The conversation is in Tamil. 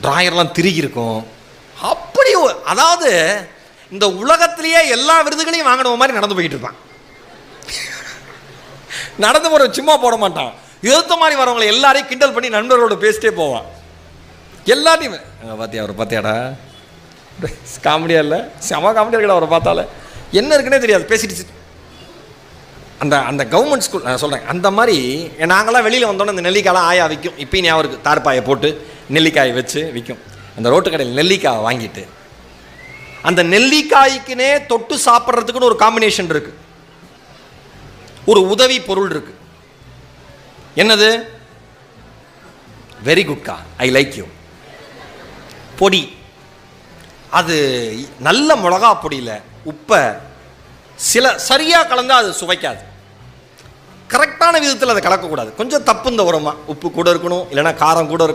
டிராயர்லாம் திருகி இருக்கும். அப்படி அதாவது இந்த உலகத்திலேயே எல்லா விருதுகளையும் வாங்கின மாதிரி நடந்து போயிட்டு இருப்பான். நடந்து போற சும்மா போட மாட்டான். எழுத்த மாதிரி வரவங்களை எல்லாரையும் கிண்டல் பண்ணி நண்பர்களோட பேசிட்டே போவான். எல்லாத்தையும் பார்த்தியா அவரை பார்த்தியாடா, காமெடியா இல்லை, செம காமெடியா இருக்கா அவரை பார்த்தால, என்ன இருக்குன்னே தெரியாது பேசிட்டு. அந்த அந்த கவர்மெண்ட் ஸ்கூல் நான் சொல்கிறேன், அந்த மாதிரி நாங்களாம் வெளியில் வந்தோன்னே இந்த நெல்லிக்காயெலாம் ஆயா விற்கும். இப்போயும் ஞாபகம் இருக்குது, தார்ப்பாயை போட்டு நெல்லிக்காயை வச்சு விற்கும். அந்த ரோட்டு கடையில் நெல்லிக்காயை வாங்கிட்டு அந்த நெல்லிக்காய்க்குனே தொட்டு சாப்பிட்றதுக்குன்னு ஒரு காம்பினேஷன் இருக்குது, ஒரு உதவி பொருள் இருக்குது. என்னது? Very gutka, I like you பொடி. அது நல்ல மிளகா பொடியில் உப்பை சில சரியாக கலந்தால் அது சுவைக்காது. கரெக்டான விதத்தில் அதை கலக்கக்கூடாது. கொஞ்சம் தப்பு இந்த உரமா, உப்பு கூட இருக்கணும், இல்லைன்னா காரம் கூட இருக்கணும்.